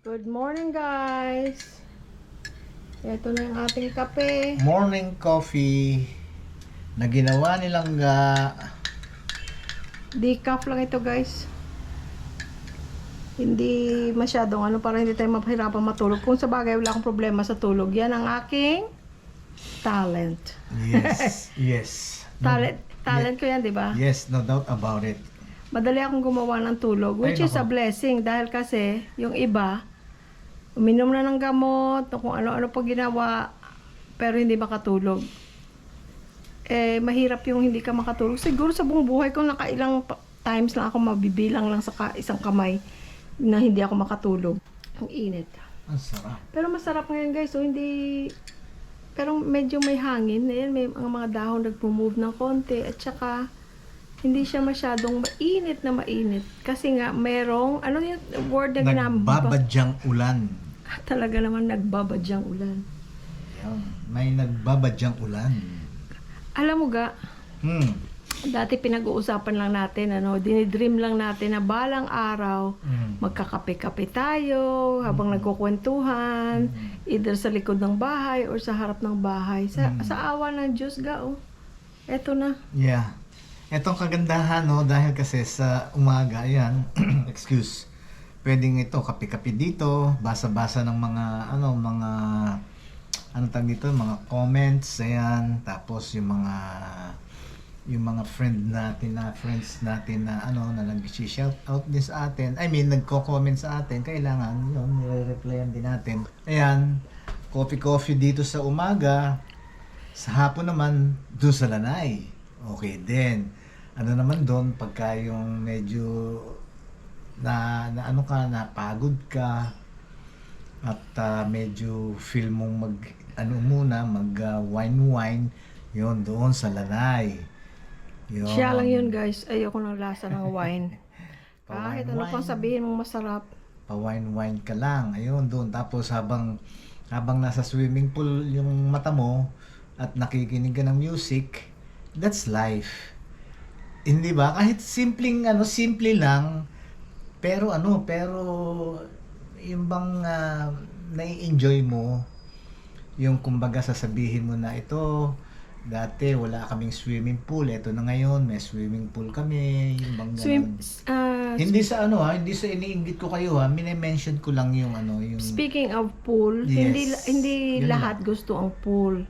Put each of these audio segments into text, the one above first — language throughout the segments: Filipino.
Good morning, guys. Ito na yung ating kape. Morning coffee na ginawa nilang Decaf lang ito, guys. Hindi masyadong para hindi tayo mahirapan matulog. Kung sa bagay wala akong problema sa tulog, yan ang aking talent. Yes, yes. Talent ko yan, di ba? Yes, no doubt about it. Madali akong gumawa ng tulog, which is a blessing dahil kasi yung iba uminom na ng gamot, kung ano-ano pa ginawa, pero hindi makatulog. Mahirap yung hindi ka makatulog. Siguro sa buong buhay ko, nakailang times lang ako mabibilang lang sa isang kamay na hindi ako makatulog. Ang init. Ang sarap. Pero masarap ngayon, guys. So, hindi... Pero medyo may hangin. Ayan, may mga dahon nagpo-move ng konti. At saka, hindi siya masyadong mainit na mainit. Kasi nga, merong... Ano yung word na ginamit? Nagbabadyang ulan. Talaga naman nagbabadyang ulan. Yan. May nagbabadyang ulan. Alam mo ga, dati pinag-uusapan lang natin, dinidream lang natin na balang araw, magkakape-kape tayo, habang nagkukwentuhan, either sa likod ng bahay or sa harap ng bahay. Sa awa ng Diyos ga, eto na. Yeah. Etong kagandahan, dahil kasi sa umaga, ayan, excuse, pwedeng ito, kape-kape dito, basa-basa ng mga mga comments, ayan, tapos yung mga friends natin na na nag-shout out din sa atin, nagko-comment sa atin, kailangan yun, nire-replyan din natin. Ayan, coffee dito sa umaga, sa hapon naman, doon sa lanay. Okay din. Ano naman doon, pagka yung medyo napagod ka at medyo feel mong wine yun doon sa lanay. Yun. Siya lang yun, guys. Ayoko ng lasa ng wine. Kahit ano Pa-wine-wine. pang sabihin mong masarap. Pa-wine ka lang. Ayun doon. Tapos habang nasa swimming pool yung mata mo at nakikinig ka ng music, that's life. Hindi ba? Kahit simple lang, pero yung bang nai-enjoy mo, yung kumbaga sasabihin mo na ito, dati wala kaming swimming pool, ito na ngayon may swimming pool kami, yung bang hindi sa hindi sa iniinggit ko kayo mini-mention ko lang yung yung Speaking of pool, Yes. hindi Yun lahat gusto ang pool.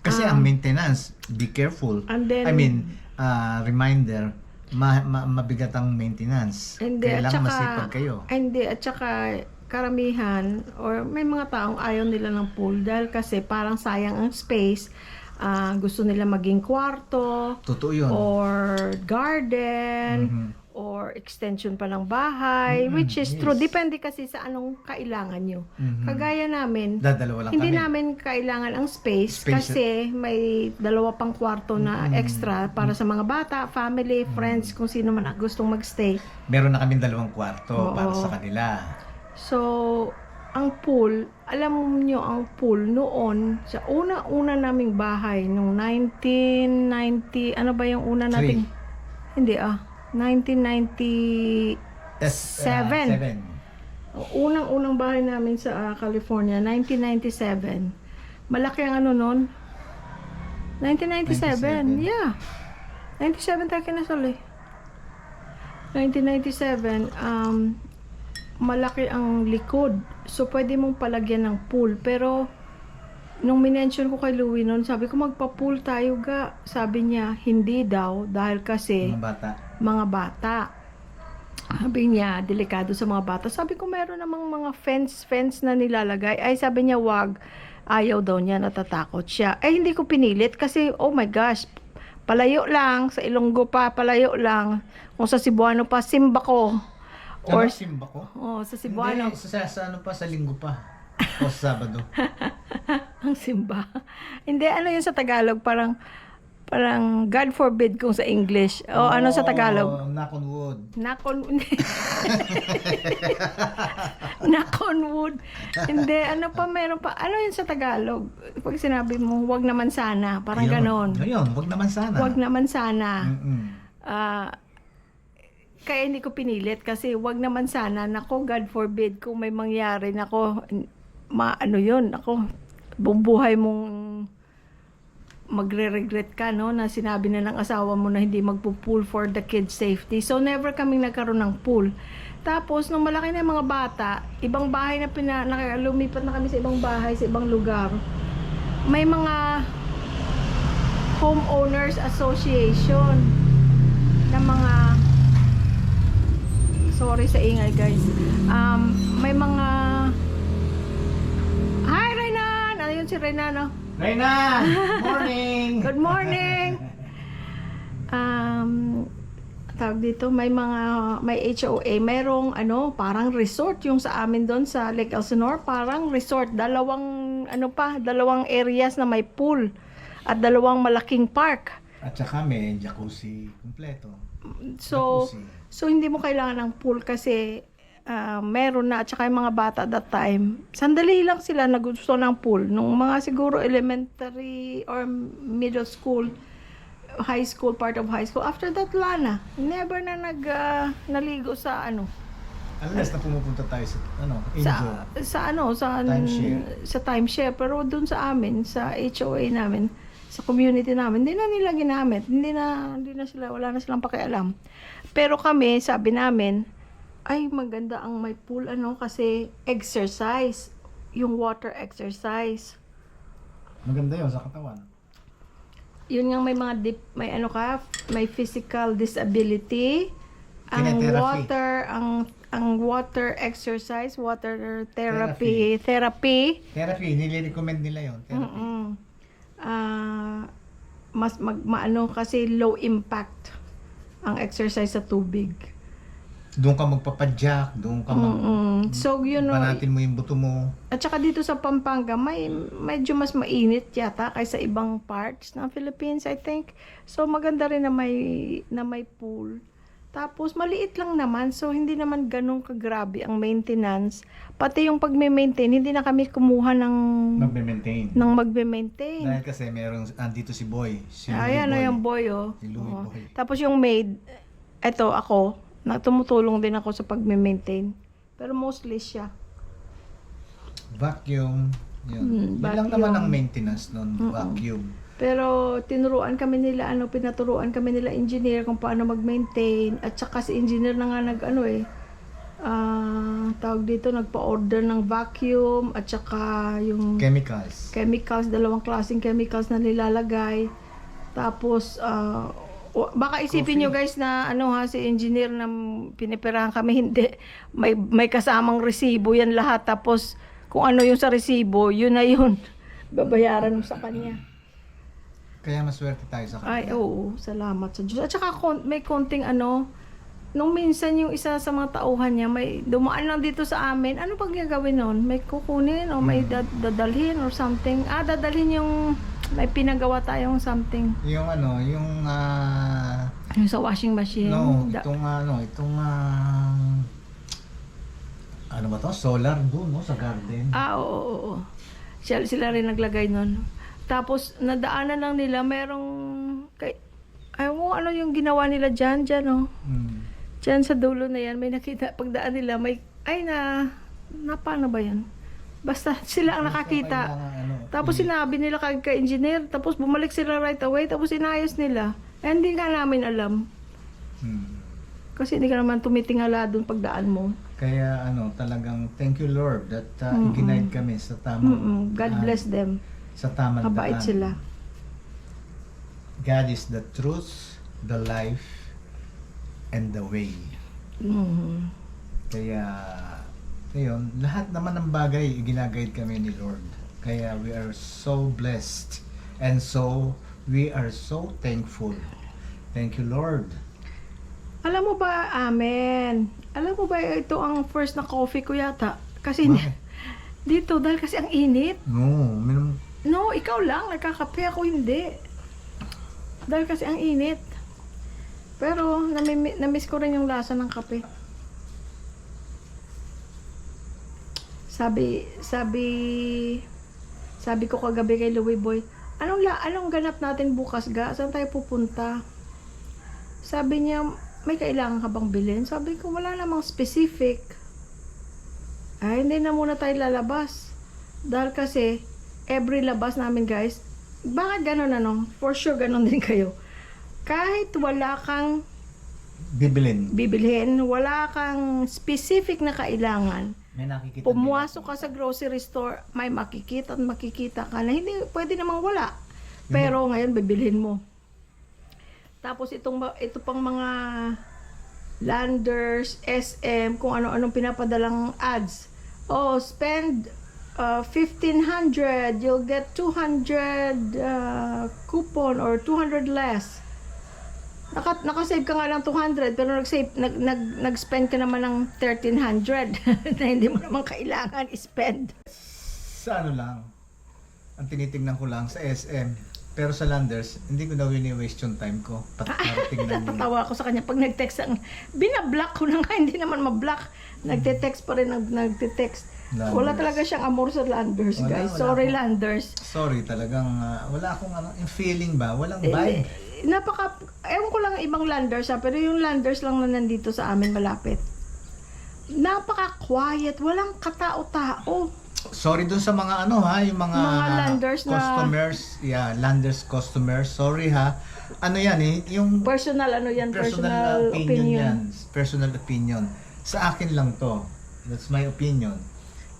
Kasi ang maintenance, be careful. And then, Reminder, mabigat ang maintenance. Kailangan masipag kayo. Hindi, at saka karamihan or may mga taong ayaw nila ng pool dahil kasi parang sayang ang space. Gusto nila maging kwarto, Totoo yun. or garden, or extension pa ng bahay, which is true. Depende kasi sa anong kailangan nyo. Kagaya namin, Dalawa lang hindi kami. namin kailangan ang space kasi may dalawa pang kwarto na extra para sa mga bata, family, friends, kung sino man gustong magstay. Meron na kaming 2 kwarto para Oo. sa kanila. So, ang pool, alam nyo ang pool noon, sa una-una naming bahay, nung 1990, ano ba yung una nating? Hindi 1997. 7. Unang-unang bahay namin sa California, 1997. Malaki ang noon? 1997, 97. yeah. 97 tayo kinasal 1997, malaki ang likod. So, pwede mong palagyan ng pool. Pero, nung minention ko kay Louie noon, sabi ko, magpa-pool tayo ga. Sabi niya, hindi daw. Dahil kasi, mga bata. Sabi niya, delikado sa mga bata. Sabi ko, meron namang mga fence na nilalagay. Ay, sabi niya, wag. Ayaw daw niya, natatakot siya. Hindi ko pinilit kasi, oh my gosh, palayo lang. Sa Ilonggo pa, palayo lang. Kung sa Cebuano pa, simba ko. Or simba ko? Sa Cebuano. Hindi, sa sa linggo pa. O sa Sabado. Ang simba. Hindi, yun sa Tagalog, parang God forbid kung sa English. Ano sa Tagalog? Knock on wood. Knock on wood. Hindi, meron pa. Ano yun sa Tagalog? Pag sinabi mo, wag naman sana. Parang ganon. Ayun, wag naman sana. Wag naman sana. kaya hindi ko pinilit kasi wag naman sana, nako, God forbid, kung may mangyari, nako, ano yun, nako, buong buhay mong magre-regret ka, no, na sinabi na ng asawa mo na hindi magpo-pool for the kids' safety. So, never kaming nagkaroon ng pool. Tapos, nung malaki na yung mga bata, ibang bahay na lumipat na kami sa ibang bahay, sa ibang lugar, may mga homeowners association na mga, sorry sa ingay guys, may mga, hi Renan, ano yun si Renan, no? Reyna! Morning! Good morning. Tawag dito, may HOA, mayroong parang resort yung sa amin doon sa Lake Elsinore, parang resort, dalawang areas na may pool at dalawang malaking park. At saka may jacuzzi kumpleto. So, Jacuzzi. so hindi mo kailangan ng pool kasi meron na, at saka yung mga bata at that time, sandali lang sila na gusto ng pool. Nung mga siguro elementary or middle school, high school, part of high school, after that, wala na. Never na naligo sa Unless na pumupunta tayo sa Ingo. Timeshare. Sa timeshare. Pero dun sa amin, sa HOA namin, sa community namin, hindi na nila ginamit. Hindi na sila, wala na silang pakialam. Pero kami, sabi namin, ay maganda ang may pool kasi exercise, yung water exercise. Maganda yun sa katawan. Yun nga, may mga may physical disability, ang Kinetherapy. water exercise, water therapy, Therapy, nilirecommend nila yun. Therapy. Mas maano kasi low impact ang exercise sa tubig. Doon ka magpapadyak, doon ka So, banatin mo yung buto mo. at saka dito sa Pampanga, medyo mas mainit yata kaysa ibang parts ng Philippines, I think. So, maganda rin na may pool. Tapos, maliit lang naman. So, hindi naman ganun kagrabe ang maintenance. Pati yung pagme-maintain, hindi na kami kumuha ng magme-maintain. Dahil kasi andito si Boy. Si Louie Ayan, Boy. yung boy, oh. Si Louie Oo. Boy. Tapos yung maid, ako, tumutulong din ako sa pagme-maintain. Pero mostly siya. Vacuum. Yun. Yun lang vacuum. naman ang maintenance nun. Vacuum. Pero pinaturuan kami nila engineer kung paano mag-maintain. At saka si engineer na nga tawag dito, nagpa-order ng vacuum at saka yung chemicals, dalawang klaseng chemicals na nilalagay. Tapos, baka isipin nyo guys na si engineer na pinipirahan kami, hindi. May kasamang resibo yan lahat. Tapos, kung ano yung sa resibo, yun na yun. Babayaran mo sa kanya. Kaya maswerte tayo sa kanila. Ay, oo. Salamat sa Diyos. At saka may konting nung minsan yung isa sa mga tauhan niya, may dumaan lang dito sa amin. Ano pag gagawin nun? May kukunin o may dadalhin or something? Dadalhin yung may pinagawa tayong something. Yung yung sa washing machine. no, itong ano ba to? Solar doon, no? Sa garden. Oo. Sila rin naglagay nun. Tapos, nadaanan lang nila, ano yung ginawa nila dyan, no? Dyan sa dulo na yan, may nakita, pagdaan nila, paano ba yan? Basta sila ang nakakita. Tapos sinabi nila kay engineer, tapos bumalik sila right away, tapos inayos nila. Hindi nga namin alam. Kasi hindi ka naman tumitingala doon pagdaan mo. Kaya talagang thank you Lord that i-guide kami sa tamang God bless them. Sa tamang Mabait daan. sila. God is the truth, the life, and the way. Kaya ngayon, lahat naman ng bagay ginaguide kami ni Lord. Kaya we are so blessed and we are so thankful. Thank you Lord. Alam mo ba, amen. Alam mo ba, ito ang first na coffee ko yata. Kasi dito, dahil kasi ang init. No, ikaw lang, nagkakape, ako hindi. Dahil kasi ang init. Pero, namiss ko rin yung lasa ng kape. Sabi ko kagabi kay Louie Boy, anong ganap natin bukas ga? Saan tayo pupunta? Sabi niya, may kailangan ka bang bilhin? Sabi ko, wala namang specific. Ay, hindi na muna tayo lalabas. Dahil kasi, every labas namin guys, bakit ganun ano? For sure, ganun din kayo. Kahit wala kang bibilhin, wala kang specific na kailangan, May nakikita pumasok ka sa grocery store, may makikita at makikita ka na hindi, pwede namang wala. Pero ngayon, bibilhin mo. Tapos ito pang mga Landers, SM, kung ano-anong pinapadalang ads. Oh, spend 1,500, you'll get 200 coupon or 200 less. Nakasave ka nga lang 200 pero nag-spend ka naman ng 1,300 na hindi mo naman kailangan i-spend. Sa ano lang, ang tinitingnan ko lang sa SM. Pero sa Landers, hindi ko na wini-waste yung time ko. Tingnan mo. Natatawa ako sa kanya pag nag-text binablock ko na nga, hindi naman ma-block. Nagte-text pa rin, nagte-text. Landers. Wala talaga siyang amor sa Landers, guys. Sorry, Landers. Sorry, talagang wala akong yung feeling ba? Walang vibe. Ewan ko lang ibang Landers pero yung Landers lang na nandito sa amin malapit. Napaka-quiet, walang katao-tao. Sorry dun sa mga yung mga Landers customers, Landers customers. Sorry ha. Ano yan yung Personal personal opinion yan. Personal opinion. Sa akin lang to. That's my opinion.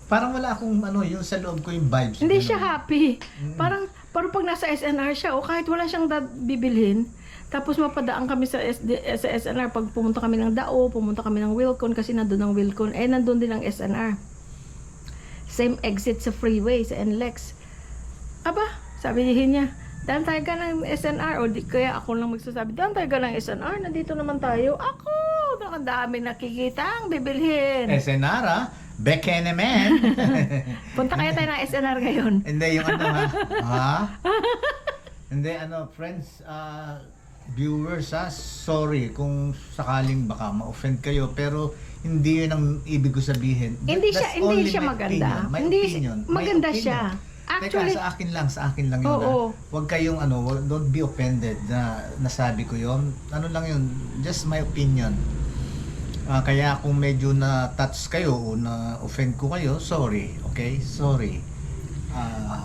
Parang wala akong yung sa loob ko yung vibes. Hindi siya happy. Parang pag nasa SNR siya o kahit wala siyang bibilhin, tapos mapadaan kami sa SNR pag pumunta kami ng Dao, pumunta kami ng Wilcon kasi nandun ang Wilcon, nandun din ang SNR. Same exit sa freeway, sa NLEX. Aba, sabi niya, daan tayo ka ng SNR. O kaya ako lang magsasabi, daan tayo ka ng SNR, nandito naman tayo. Ako, nakadami nakikita ang bibilhin. SNR Beke naman. Punta kaya tayo ng SNR ngayon. Hindi, yung ha? Hindi, friends, viewers, sorry kung sakaling baka ma-offend kayo, pero hindi yun ang ibig ko sabihin. Hindi only siya my maganda. opinion. My Hindi opinion. maganda My siya. opinion. Actually, Teka, sa akin lang yun. Huwag kayong don't be offended na nasabi ko yun. Ano lang yun, just my opinion. Kaya kung medyo na-touch kayo o na-offend ko kayo, sorry. Okay? Sorry.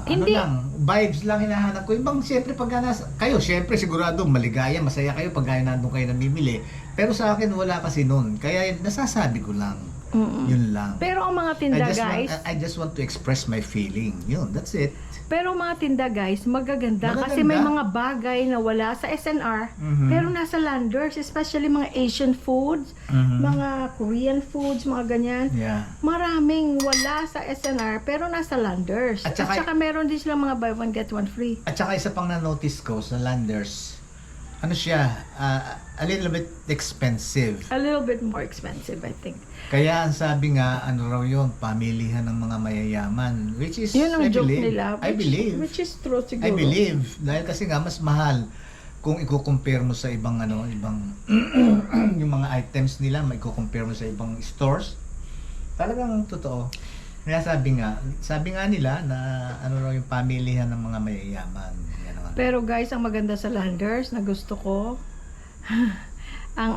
Hindi. Vibes lang hinahanap ko. Ibang siyempre pag kayo, siyempre sigurado maligaya, masaya kayo pag nandun kayo namimili. Pero sa akin wala kasi nun. Kaya nasasabi ko lang. Yun lang. Pero ang mga tinda guys, I just want to express my feeling. Yun, that's it. pero mga tinda guys, magaganda kasi may mga bagay na wala sa SNR, pero nasa Landers, especially mga Asian foods, mga Korean foods, mga ganyan. Yeah. Maraming wala sa SNR pero nasa Landers. At At saka saka meron din silang mga buy one get one free. At saka isa pang na-notice ko sa Landers, siya, a little bit expensive. A little bit more expensive, I think. Kaya ang sabi nga, raw yun, pamilihan ng mga mayayaman. Which is, Yun ang I joke believe, nila. I believe. Which is true siguro. I believe. Dahil kasi nga, mas mahal kung i-compare mo sa ibang, yung mga items nila, i-compare mo sa ibang stores. Talagang totoo. Kaya sabi nga nila na raw yung pamilihan ng mga mayayaman. Yan naman. Pero guys, ang maganda sa Landers na gusto ko, ang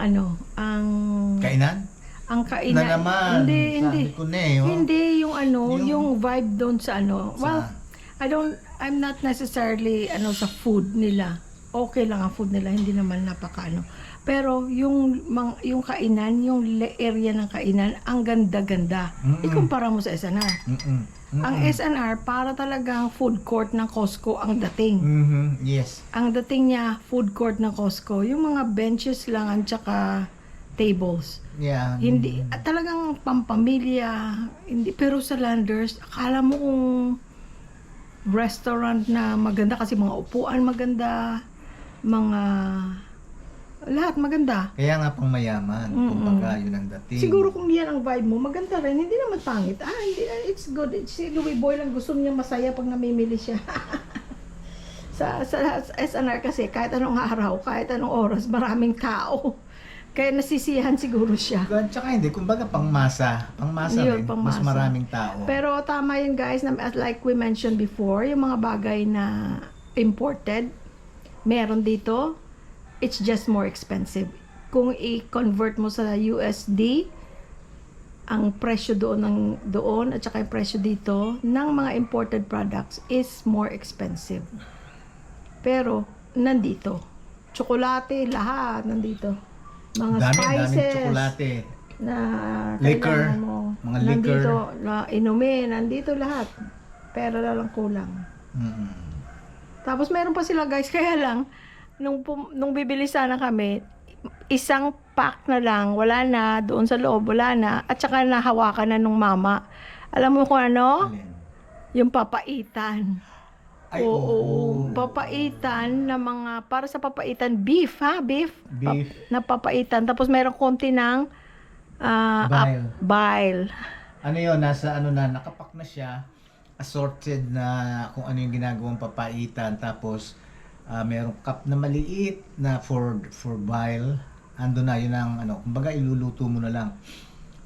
Kainan? ang kainan. Na naman. Hindi. Sabi ko na Hindi yung yung vibe doon sa Well, I'm not necessarily sa food nila. Okay lang ang food nila, hindi naman Pero yung kainan, yung area ng kainan, ang ganda-ganda. Ikumpara mo sa SNR. Ang SNR, para talagang food court ng Costco ang dating. Yes. Ang dating niya, food court ng Costco. Yung mga benches lang at saka tables. Yeah. Hindi, talagang pampamilya. Hindi, pero sa Landers, akala mo kung restaurant na maganda kasi mga upuan maganda, lahat maganda. Kaya nga pang mayaman, kumbaga yun ang dating. Siguro kung yan ang vibe mo, maganda rin. Hindi naman pangit. Hindi, it's good. Si Louie Boy lang gusto niya masaya pag namimili siya. sa SNR kasi, kahit anong araw, kahit anong oras, maraming tao. Kaya nasisiyahan siguro siya. Tsaka hindi, kumbaga pangmasa Yun, rin, pangmasa. mas maraming tao. Pero tama yun guys, na like we mentioned before, yung mga bagay na imported, meron dito, it's just more expensive. kung i-convert mo sa USD, ang presyo doon at saka yung presyo dito ng mga imported products is more expensive. Pero nandito, tsokolate, lahat nandito. Mga Daming spices tsokolate. na Liquor, kailangan mo. mga Nandito, inumin, nandito lahat. Pera na lang kulang. Mm-mm. Tapos meron pa sila guys, kaya lang, nung bibili sana kami, isang pack na lang, wala na, doon sa loob, wala na, at saka nahawakan na nung mama. Alam mo kung ano? Alin? Yung papaitan. Ay, oo. Papaitan na mga, para sa papaitan, beef ha, beef. Beef. Na papaitan. Tapos meron konti ng Bile. bile. Ano yun, nasa ano na, nakapak na siya, assorted na kung ano yung ginagawang papaitan, tapos merong cup na maliit na for bile, ando na, yun ang ano, kumbaga iluluto mo na lang.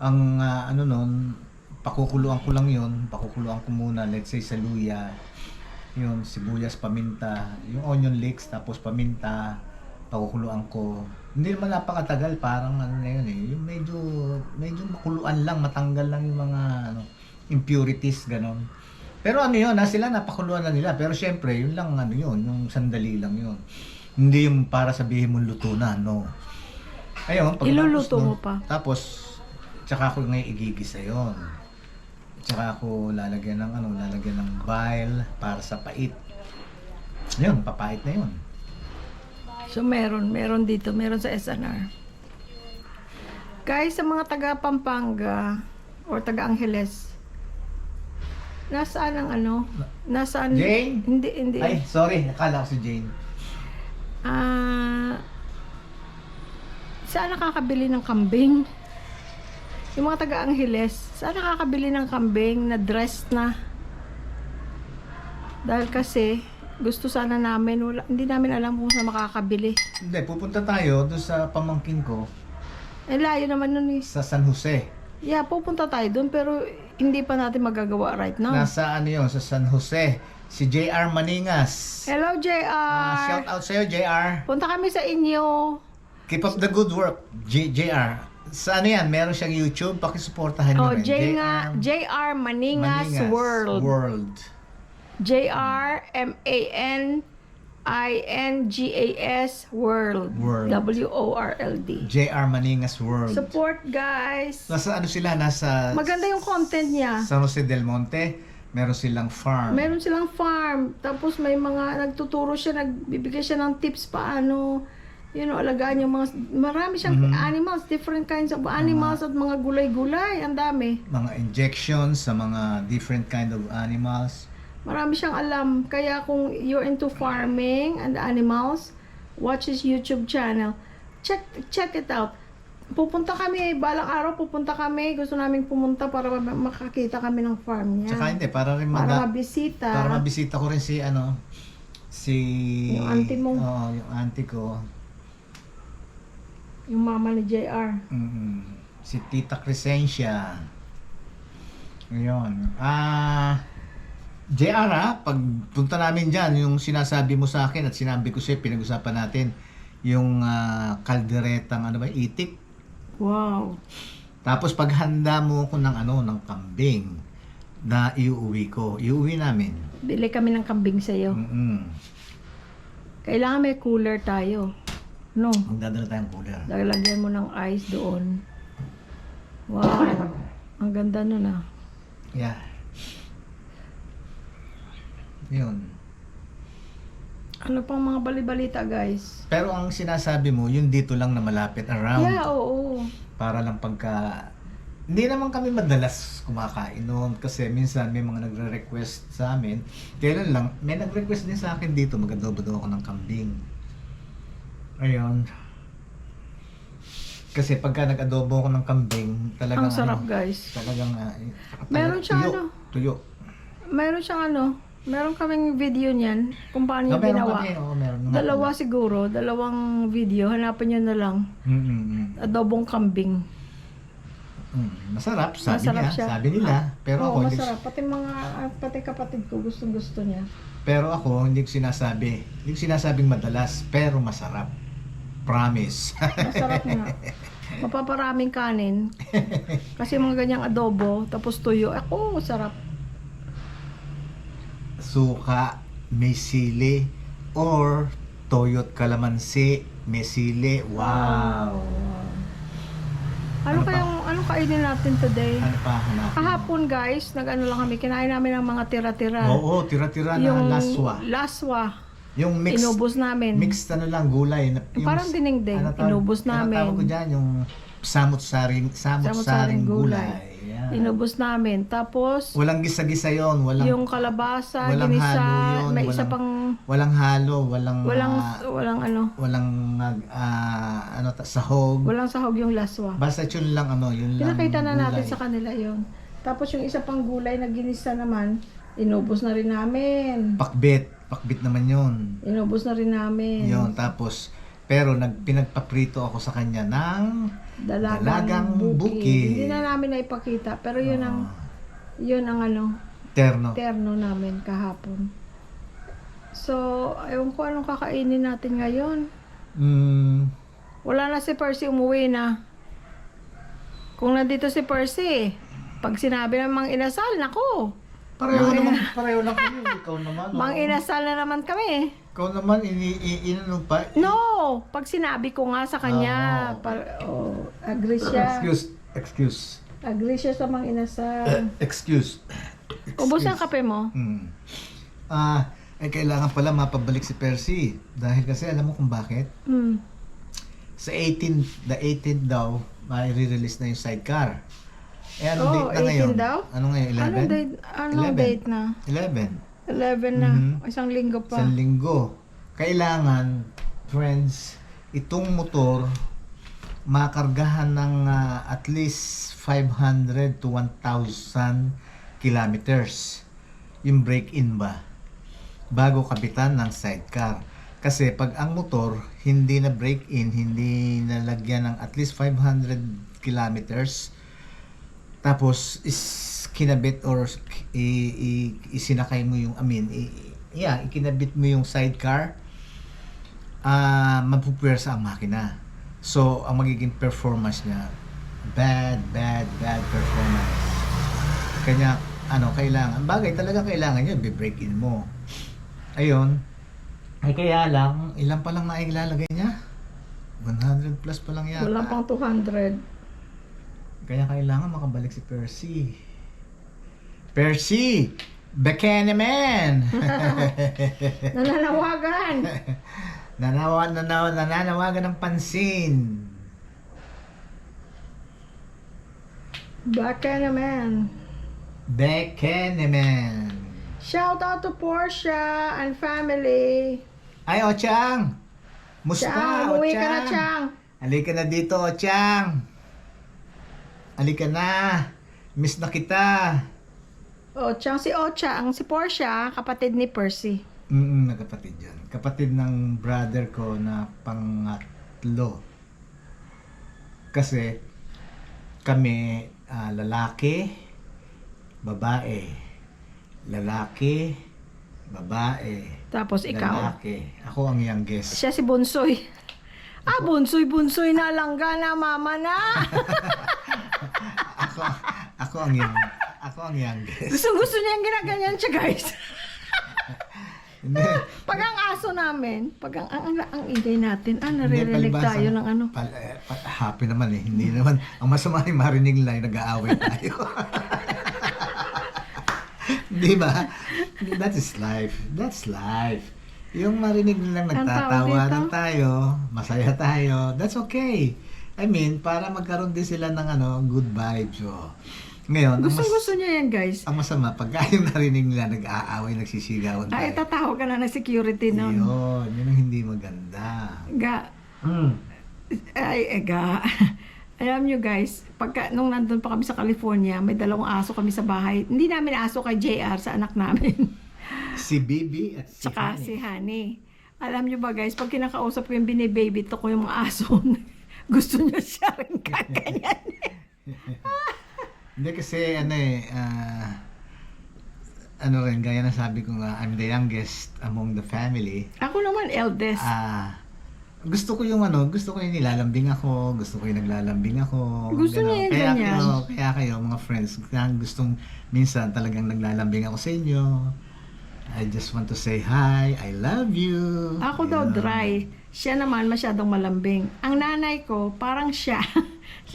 Ang ano nun, pakukuluan ko lang yun, pakukuluan ko muna, let's say sa luya, yun, sibuyas, paminta, yung onion leeks, tapos paminta, pakukuluan ko. Hindi naman napakatagal, parang ano na yun eh, yung medyo makuluan lang, matanggal lang yung mga ano, impurities, ganon. Pero ano yun, sila napakuluan na nila, pero syempre, yun lang ano yun, yung sandali lang yun. Hindi yung para sabihin mo luto na, no. Ayun, Iluluto no, mo pa. tapos, tsaka ako ngayon igigisa yun. Tsaka ako lalagyan ng bile para sa pait. Yun, papait na yun. So meron dito, meron sa SNR. Guys, sa mga taga Pampanga or taga Angeles, nasaan ang ano? Nasaan? Jane? Hindi. Ay, sorry, nakala ko si Jane. Saan nakakabili ng kambing? Yung mga taga Angeles, saan nakakabili ng kambing na dressed na? Dahil kasi, gusto sana namin, hindi namin alam kung saan makakabili. Hindi, pupunta tayo doon sa pamangkin ko Eh, layo naman nun eh. sa San Jose. Yeah, pupunta tayo doon, pero hindi pa natin magagawa right now. Nasa ano yun, sa San Jose. Si JR Maningas. Hello, JR! Shout out sa'yo, JR. Punta kami sa inyo. Keep up the good work, JR. Sa ano yan, meron siyang YouTube, pakisuportahan nyo Oh, rin. JR Maningas World. JR MANINGAS World. World. WORLD. JR Maningas World. Support guys. Nasa ano sila, nasa Maganda yung content niya. San Jose del Monte, meron silang farm. Meron silang farm. Tapos may mga nagtuturo siya, nagbibigay siya ng tips paano alagaan yung mga, marami siyang animals, different kinds of animals at mga gulay-gulay, ang dami. Mga injections sa mga different kind of animals. Marami siyang alam. Kaya kung you're into farming and animals, watch his YouTube channel. Check it out. Pupunta kami, balang araw pupunta kami. Gusto namin pumunta para makakita kami ng farm niya. Tsaka hindi, para rin para mabisita. Para mabisita ko rin si Yung auntie mo. Oo, yung auntie ko. Yung mama ni JR. Si Tita Crescencia. Ayun. JR pag punta namin dyan, yung sinasabi mo sa akin at sinabi ko sa'yo, pinag-usapan natin, yung kalderetang itik. Wow. Tapos paghanda mo ko ng kambing na iuwi namin. Bili kami ng kambing sa'yo. Kailangan may cooler tayo. No. Magdadala tayong cooler. Lalagyan mo ng ice doon. Wow. Ang ganda nun Yeah. Yun. Ano pang mga balibalita guys? Pero ang sinasabi mo, yun dito lang na malapit around. Yeah, oo. Para lang hindi naman kami madalas kumakain noon kasi minsan may mga nagre-request sa amin. Kailan lang, may nag-request din sa akin dito, mag-adobo daw ako ng kambing. Ayun. Kasi pagka nag-adobo ako ng kambing, talagang Ang sarap guys. Talagang Meron siyang tuyo. Meron kaming video niyan kung paano yung ginawa. Meron. Dalawa siguro, dalawang video. Hanapin nyo na lang. Adobong kambing. Masarap, sabi Masarap siya. nila. Pero Oo, ako, masarap. Pati kapatid ko, gustong-gusto niya. Pero ako, hindi ko sinasabing madalas, pero masarap. Promise. Masarap nga. Mapaparaming kanin. Kasi mga ganyang adobo, tapos tuyo. Ako, sarap. Suka, may sili, or toyot kalamansi, may sili. Wow! Ano Ano pa? kayang, anong kainin natin today? Ano pa hanapin? Kahapon guys, nag-ano lang kami, kinain namin ng mga tira-tira. Oo, tira-tira na laswa. Laswa. Yung mix, Inubos namin. mixed ano lang, gulay. Parang dinengdeng. Inubos Ano namin. tawag ko dyan? Yung samot-saring gulay. Yan. Inubos namin. Tapos, Walang gisa-gisa yon, walang yung kalabasa, walang ginisa, halo yun, may isa walang- pang, walang halo, walang walang ano, walang sahog. walang sahog yung laswa. Basta yun lang yun lang. Pinakita na natin gulay. sa kanila yon. Tapos yung isa pang gulay na ginisa naman, inubos na rin namin. Pakbit naman yun. Inubos na rin namin. Yun, tapos pero pinagpaprito ako sa kanya ng Dalagang buki. Hindi na namin naipakita, pero yun ang terno. terno namin kahapon. So, ewan ko anong kakainin natin ngayon. Mm, Wala na si Percy, umuwi na. Kung nandito si Percy, pag sinabi ng Mang Inasal, nako, pareho lang kami. Ikaw naman. Mang Inasal na naman kami. Ikaw naman, inano pa? No! Pag sinabi ko nga sa kanya, agree siya. Excuse. Agree siya sa Mang Inasal. Excuse. Ubos ang kape mo? Kailangan pala mapabalik si Percy. Dahil kasi alam mo kung bakit? Hmm. Sa 18th, the 18th daw, mai-release na yung sidecar. Anong Oh, date na ngayon? 18 daw? Ano ngayon, 11? Anong 11. date na? 11. 11 na. Mhm. Isang linggo pa. Isang linggo. Kailangan, friends, itong motor, makargahan ng at least 500 to 1,000 kilometers. Yung break-in ba? Bago kapitan ng sidecar. Kasi pag ang motor hindi na break-in, hindi nalagyan ng at least 500 kilometers, tapos kinabit or isinakay mo yung ikinabit mo yung sidecar, mapupuwersa ang makina. So, ang magiging performance niya, bad performance. Kanya, kailangan, bagay talaga kailangan yun, be-break-in mo. Ayun, kaya lang, ilan pa lang na ilalagay niya? 100 plus pa lang yata. Wala pang 200. Kaya kailangan makabalik si Percy. Percy! Bekeneman! Nananawagan! Nananawagan ng pansin. Baka naman. Bekeneman. Shout out to Portia and family. Ay, Ochang! Musta, Chang, umuwi ka na, Ochang? Chang. Halika na dito, Ochang. Halika na. Miss na kita. Chang, si Chang, si Portia, kapatid ni Percy. Nagkapatid yan. Kapatid ng brother ko na pangatlo. Kasi kami lalaki, babae. Lalaki, babae. Tapos ikaw. Lalaki. Ako ang youngest. Siya si Bunsoy. Bunsoy na langga na, mama na. Ako ang youngest. Gusto niya yung ginaganyan siya, guys. Hindi. Pag ang aso namin, pag ang ingay natin, Hindi, naririnig palibasa- tayo ng ano. happy naman eh. Hindi naman. Ang masama yung marinig lang yung nag-aaway tayo. Di ba? That is life. That's life. Yung marinig nilang Ang tawag nagtatawanan dito? tayo, masaya tayo, that's okay. I mean, para magkaroon din sila ng good vibes. Oh. Ngayon, Gusto niya yan, guys. ang masama, pagka yung narinig nila nag-aaway, nagsisigawan tayo. Tatawag ka na ng security nun. Yun ang hindi maganda. Ga. Mm. Ga. Alam nyo guys, nung nandun pa kami sa California, may 2 aso kami sa bahay. Hindi namin aso kay JR sa anak namin. Si Bibi at si Tsaka Honey. si Honey. Alam nyo ba guys, pag kinakausap ko yung binibaby to ko yung mga aso, gusto niya siya rin kaganyan. Hindi kasi rin, gaya na sabi ko nga, I'm the youngest among the family. Ako naman eldest. gusto ko yung nilalambing ako, gusto ko yung naglalambing ako. Gusto gano'n. niya yung kaya ganyan. kaya kayo mga friends, kaya gustong minsan talagang naglalambing ako sa inyo. I just want to say hi, I love you. Ako daw Ganun. dry. Siya naman masyadong malambing. Ang nanay ko, parang siya,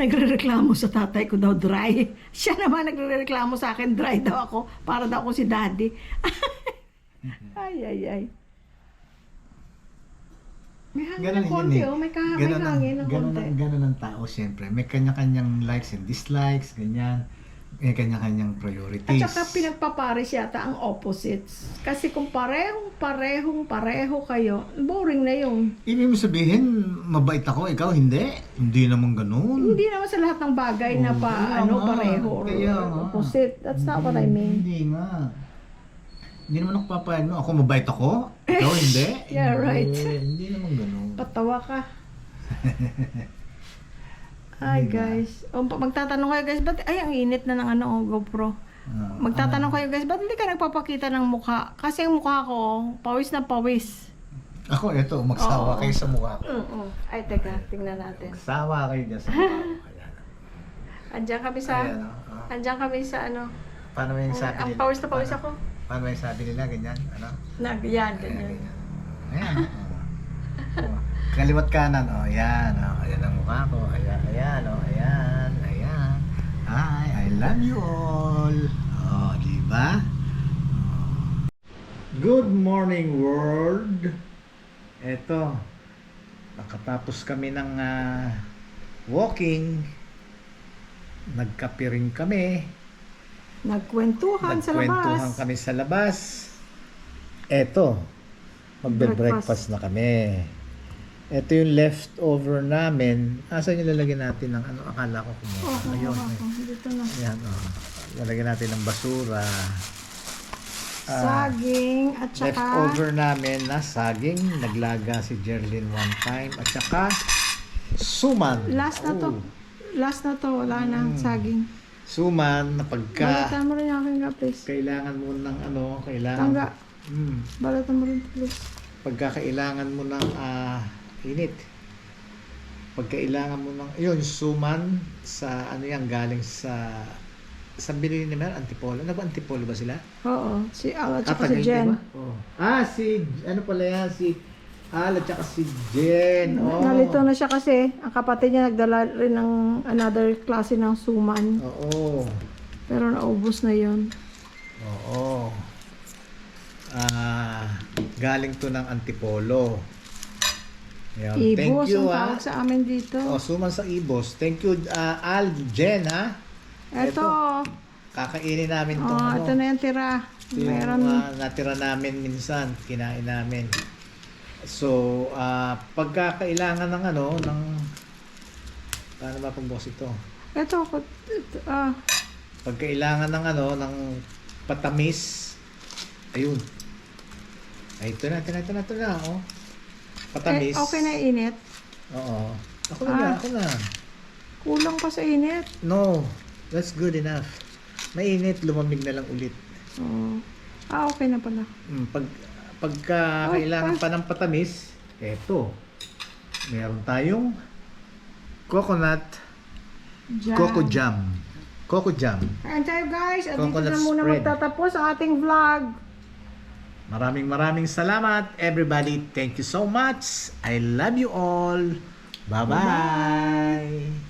nagrereklamo sa tatay ko daw dry. Siya naman nagrereklamo sa akin, dry daw ako. Para daw ako si daddy. Ay. May hangin Ganun ng yun konti, eh. oh. May Ganun hangin ng konti. ganun ang tao siyempre. May kanya-kanyang likes and dislikes, ganyan. May kanya-kanyang priorities. At saka pinagpapares yata ang opposites. Kasi kung pareho kayo, boring na yun. Ibig mo sabihin, mabait ako, ikaw hindi? Hindi naman ganun. Hindi naman sa lahat ng bagay na Kaya nga, pareho or kaya nga. opposite. That's not what I mean. Hindi nga. Hindi naman ako papayag, no? Ako mabait ako? Ikaw hindi? Yeah, right. Hindi naman ganun. Patawa ka. Ay, guys. Magtatanong kayo, guys, ba't, ay, ang init na ng GoPro. Magtatanong kayo, guys, ba't hindi ka nagpapakita ng mukha? Kasi ang mukha ko, pawis na pawis. Ako, eto, magsawa Oo. kayo sa mukha ko. Ay, teka, tingnan natin. Magsawa kayo dyan sa mukha ko. Ayan. Andiyan kami sa, Ayan, andiyan kami sa ano. Paano mo yung sabi Ang nila? pawis na pawis ako. Paano mo yung sabi nila? Ganyan? Ano? Yan, Ayan, ganyan. ganyan. Ayan. Oh. Kaliwat kanan. Oh, ayan. Oh, ayan ang mukha ko. Ayan, ayan. Oh, ayan. Ayan. Hi, I love you all. Oh, di ba? Oh. Good morning, world. Eto. Nakatapos kami ng walking. Nagkape rin kami. Nagkwentuhan sa Nagkwentuhan labas. kami sa labas. Eto, magbe-breakfast na kami. Ito yung leftover namin. Asan yung lalagyan natin ng ano? Akala ko kumuha. Ayun. Dito na. Ayan, oh. Lalagyan natin ng basura. Saging at saka Leftover namin na saging. Naglaga si Jerlyn one time. At saka suman. last na to. Oh. Last na to, wala na saging. Suman na pagka Balatan mo rin yung aking nga, please. kailangan mo ng ano, kailangan Tangga. Balatan mo rin, please. pagka kailangan mo ng init. Pagkailangan mo ng yun, suman sa ano yan, galing sa binili ni Mer, Antipolo. Ano ba, Antipolo ba sila? Oo, si Al at saka Tagay, si Jen. diba? Oh. Si ano pala yan, si Al at saka si Jen. Oh. Nalito na siya kasi ang kapatid niya nagdala rin ng another klase ng suman. Oo. Pero naubos na yon. Oo. Galing to ng Antipolo. Yan. Thank Ibos you, ang tawag sa amin dito. suman sa Ibos. Thank you, Al, Jen, ha? Ito. Kakainin namin itong Oh, ito na yung tira. Ito yung Meron. natira namin minsan, kinain namin. So, pagka kailangan ng paano ba pagbukas ito? Ito, Pag kailangan ng ng patamis, ayun. Ay, ito na, oh. Patamis. okay na init. Oo. Ako na. Kulang pa sa init. No, that's good enough. Mainit, lumamig na lang ulit. Oh. Okay na pala. Pagka kailangan pa ng patamis, eto. Meron tayong coconut Jam. Coco jam. Ayan tayo guys. At dito Coconut na muna spread. magtatapos ang ating vlog. Maraming salamat, everybody. Thank you so much. I love you all. Bye-bye.